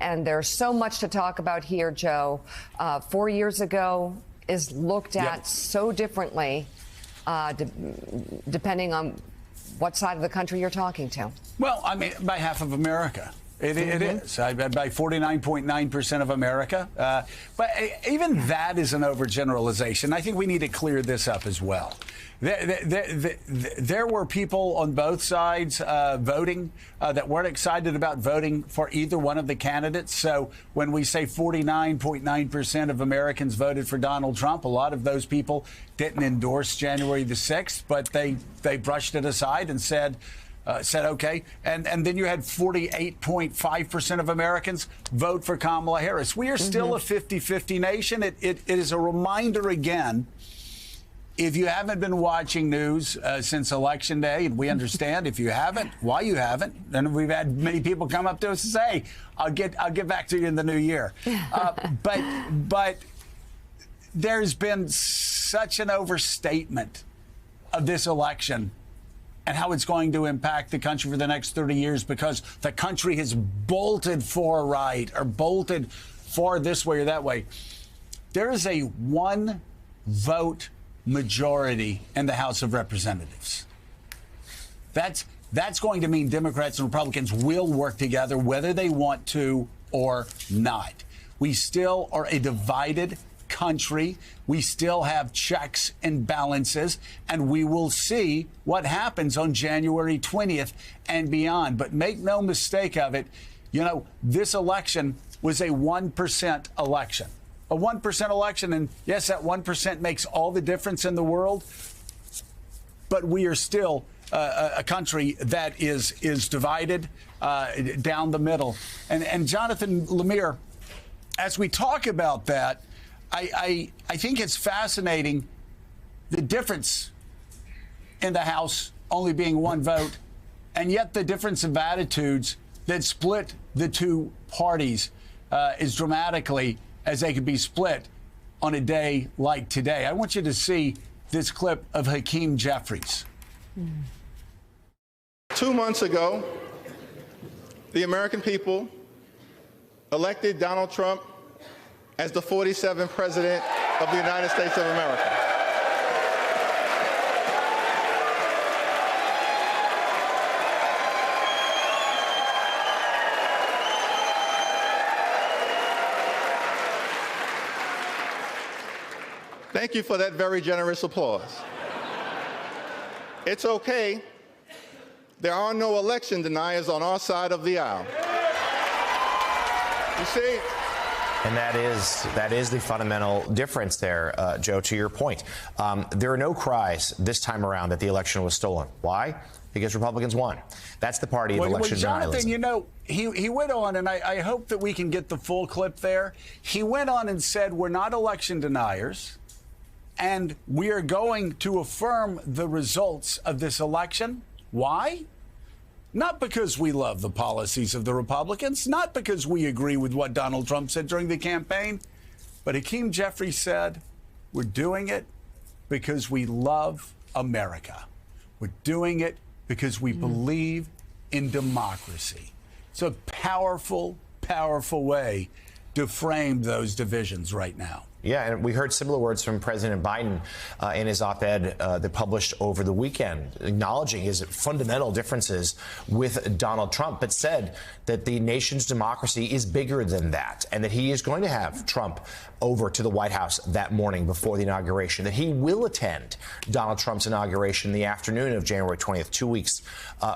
And there's so much to talk about here, Joe. 4 years ago is looked at so differently, depending on what side of the country you're talking to. Well, I mean, by half of America. It is. By 49.9% of America. But even that is an overgeneralization. I think we need to clear this up as well. There were people on both sides voting that weren't excited about voting for either one of the candidates. So when we say 49.9% of Americans voted for Donald Trump, a lot of those people didn't endorse January the 6th, but they brushed it aside and said OK. And then you had 48.5% of Americans vote for Kamala Harris. We are still a 50-50 nation. It is a reminder again. If you haven't been watching news since Election Day, and we understand if you haven't, why you haven't, and we've had many people come up to us and say, I'll get back to you in the new year. But there's been such an overstatement of this election and how it's going to impact the country for the next 30 years because the country has bolted for right or bolted for this way or that way. There is a one vote majority in the House of Representatives. That's going to mean Democrats and Republicans will work together whether they want to or not. We still are a divided country. We still have checks and balances, and we will see what happens on January 20th and beyond. But make no mistake of it, this election was a 1% election. A 1% election, and yes, that 1% makes all the difference in the world, but we are still a country that is divided down the middle. And Jonathan Lemire, as we talk about that, I think it's fascinating the difference in the House only being one vote, and yet the difference of attitudes that split the two parties is dramatically as they could be split on a day like today. I want you to see this clip of Hakeem Jeffries. 2 months ago, the American people elected Donald Trump as the 47th president of the United States of America. Thank you for that very generous applause. It's okay. There are no election deniers on our side of the aisle. You see? And that is the fundamental difference there, Joe, to your point. There are no cries this time around that the election was stolen. Why? Because Republicans won. That's the party of election Jonathan, denialism. he went on, and I hope that we can get the full clip there. He went on and said, we're not election deniers, and we are going to affirm the results of this election. Why? Not because we love the policies of the Republicans, not because we agree with what Donald Trump said during the campaign, but Hakeem Jeffries said, we're doing it because we love America. We're doing it because we believe in democracy. It's a powerful, powerful way to frame those divisions right now. Yeah, and we heard similar words from President Biden in his op-ed that published over the weekend, acknowledging his fundamental differences with Donald Trump, but said that the nation's democracy is bigger than that, and that he is going to have Trump over to the White House that morning before the inauguration, that he will attend Donald Trump's inauguration in the afternoon of January 20th, 2 weeks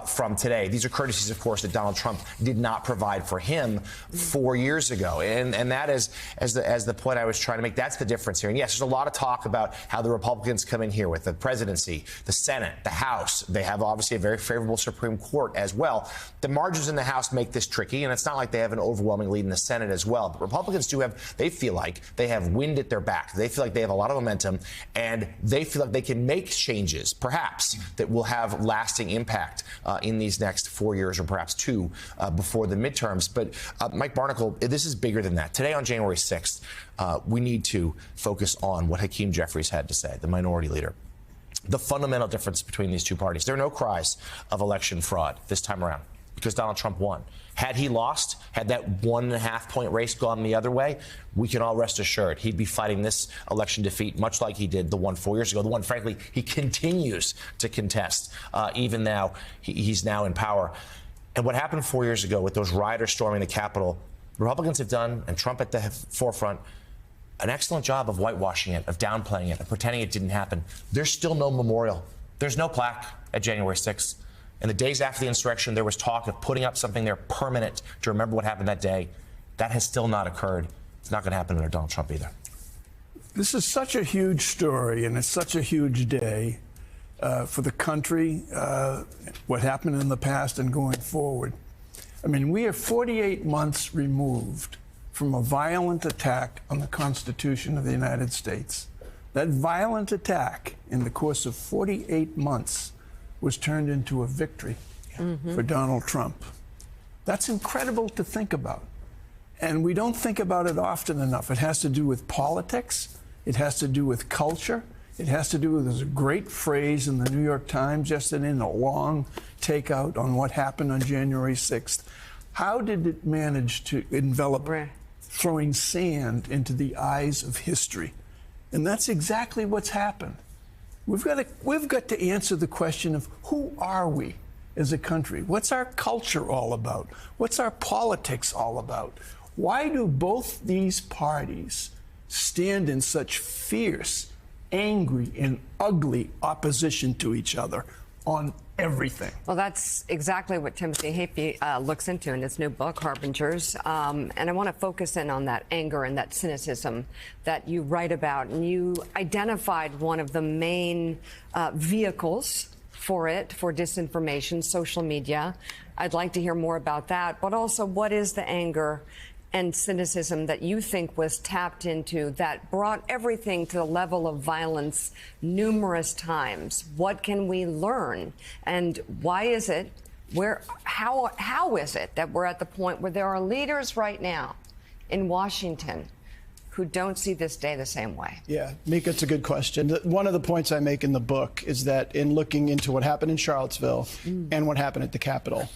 from today. These are courtesies, of course, that Donald Trump did not provide for him 4 years ago. And that is, as the point I was trying to make, that's the difference here. And yes, there's a lot of talk about how the Republicans come in here with the presidency, the Senate, the House. They have obviously a very favorable Supreme Court as well. The margins in the House make this tricky, and it's not like they have an overwhelming lead in the Senate as well. But Republicans do have, they feel like they have wind at their back. They feel like they have a lot of momentum, and they feel like they can make changes, perhaps, that will have lasting impact in these next 4 years, or perhaps two before the midterms. But Mike Barnicle, this is bigger than that. Today on January 6th, we need to focus on what Hakeem Jeffries had to say, the minority leader. The fundamental difference between these two parties. There are no cries of election fraud this time around. because Donald Trump won. Had he lost, had that 1.5-point race gone the other way, we can all rest assured he'd be fighting this election defeat much like he did the one 4 years ago, the one, frankly, he continues to contest, even now he's now in power. And what happened 4 years ago with those rioters storming the Capitol, Republicans have done, and Trump at the forefront, an excellent job of whitewashing it, of downplaying it, of pretending it didn't happen. There's still no memorial. There's no plaque at January 6th. In the days after the insurrection, there was talk of putting up something there permanent to remember what happened that day. That has still not occurred. It's not going to happen under Donald Trump either. This is such a huge story, and it's such a huge day for the country, what happened in the past and going forward. I mean, we are 48 months removed from a violent attack on the Constitution of the United States. That violent attack in the course of 48 months was turned into a victory for Donald Trump. That's incredible to think about. And we don't think about it often enough. It has to do with politics. It has to do with culture. It has to do with, there's a great phrase in the New York Times yesterday in a long takeout on what happened on January 6th. How did it manage to envelop throwing sand into the eyes of history? And that's exactly what's happened. We've got to answer the question of who are we as a country? What's our culture all about? What's our politics all about? Why do both these parties stand in such fierce, angry, and ugly opposition to each other on everything? Well, that's exactly what Timothy Hapey looks into in his new book, Harbingers. And I want to focus in on that anger and that cynicism that you write about. And you identified one of the main vehicles for it, for disinformation, social media. I'd like to hear more about that. But also, what is the anger and cynicism that you think was tapped into that brought everything to the level of violence numerous times? What can we learn? And why is it, how is it that we're at the point where there are leaders right now in Washington who don't see this day the same way? Yeah, Mika, it's a good question. One of the points I make in the book is that in looking into what happened in Charlottesville and what happened at the Capitol,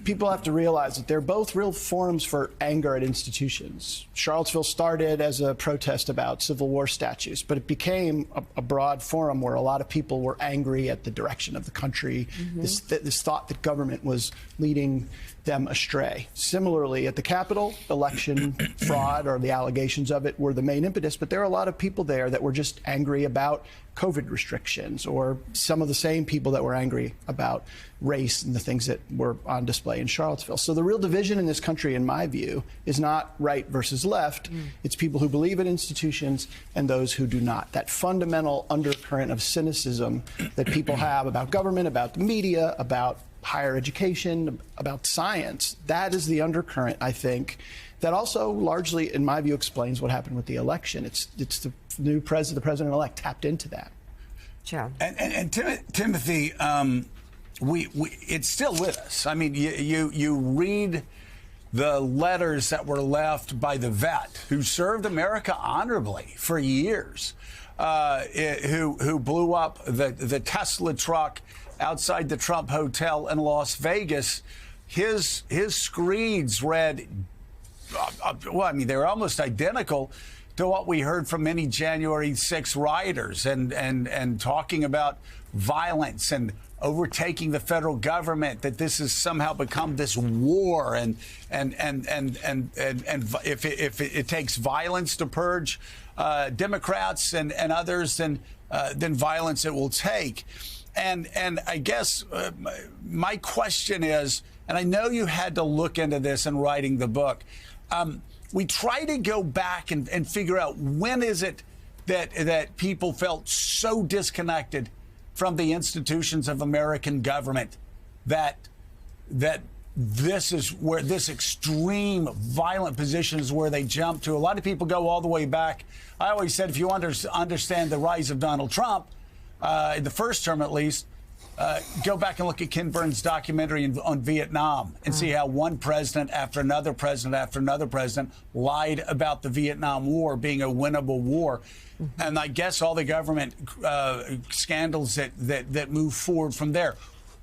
people have to realize that they're both real forums for anger at institutions. Charlottesville started as a protest about Civil War statues, but it became a broad forum where a lot of people were angry at the direction of the country, this thought that government was leading them astray. Similarly, at the Capitol, election fraud or the allegations of it were the main impetus, but there are a lot of people there that were just angry about COVID restrictions, or some of the same people that were angry about race and the things that were on display in Charlottesville. So the real division in this country, in my view, is not right versus left. It's people who believe in institutions and those who do not. That fundamental undercurrent of cynicism that people have about government, about the media, about higher education, about science, that is the undercurrent, I think, that also largely, in my view, explains what happened with the election. It's the new president, the president-elect, tapped into that. Joe. And Timothy, it's still with us. I mean, you read the letters that were left by the vet who served America honorably for years, who blew up the Tesla truck outside the Trump Hotel in Las Vegas. His screeds read, well, I mean, they were almost identical to what we heard from many January 6 rioters, and talking about violence and overtaking the federal government, that this has somehow become this war, and if it takes violence to purge Democrats and others, then violence it will take. And I guess my question is, and I know you had to look into this in writing the book, we try to go back and figure out when is it that people felt so disconnected from the institutions of American government that this is where this extreme violent position is where they jump to. A lot of people go all the way back. I always said, if you understand the rise of Donald Trump, in the first term at least, go back and look at Ken Burns' documentary on Vietnam and see how one president after another president lied about the Vietnam War being a winnable war. And I guess all the government scandals that move forward from there.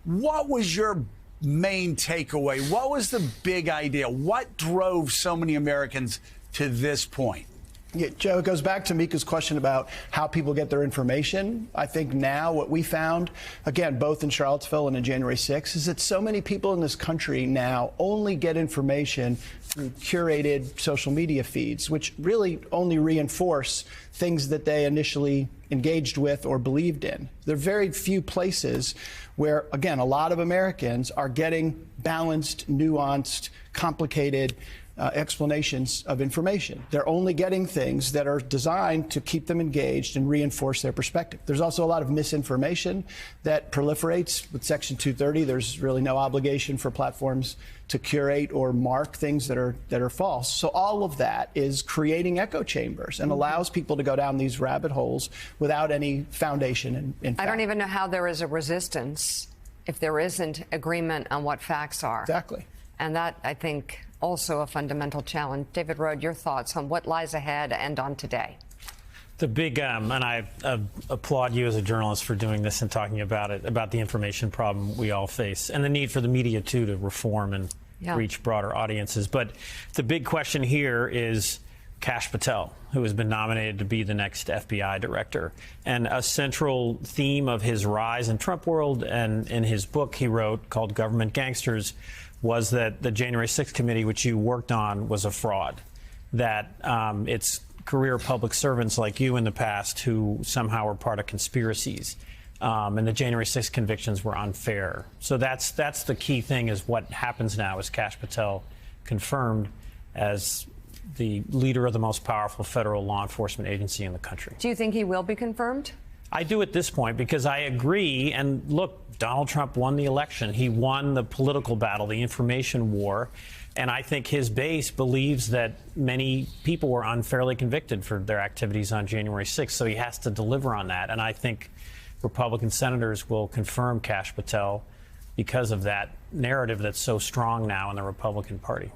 What was your main takeaway? What was the big idea? What drove so many Americans to this point? Yeah, Joe, it goes back to Mika's question about how people get their information. I think now what we found, again, both in Charlottesville and in January 6th, is that so many people in this country now only get information through curated social media feeds, which really only reinforce things that they initially engaged with or believed in. There are very few places where, again, a lot of Americans are getting balanced, nuanced, complicated explanations of information. They're only getting things that are designed to keep them engaged and reinforce their perspective. There's also a lot of misinformation that proliferates with Section 230. There's really no obligation for platforms to curate or mark things that are false. So all of that is creating echo chambers and allows people to go down these rabbit holes without any foundation in fact. I don't even know how there is a resistance if there isn't agreement on what facts are. Exactly. And that, I think, also a fundamental challenge. David Rode, your thoughts on what lies ahead and on today? The big, and I applaud you as a journalist for doing this and talking about it, about the information problem we all face and the need for the media, too, to reform and reach broader audiences. But the big question here is Kash Patel, who has been nominated to be the next FBI director. And a central theme of his rise in Trump world and in his book he wrote called Government Gangsters was that the January 6th committee, which you worked on, was a fraud, that it's career public servants like you in the past who somehow were part of conspiracies, and the January 6th convictions were unfair. So that's the key thing, is what happens now is Kash Patel confirmed as the leader of the most powerful federal law enforcement agency in the country. Do you think he will be confirmed? I do at this point, because I agree. And look, Donald Trump won the election. He won the political battle, the information war. And I think his base believes that many people were unfairly convicted for their activities on January 6th. So he has to deliver on that. And I think Republican senators will confirm Kash Patel because of that narrative that's so strong now in the Republican Party.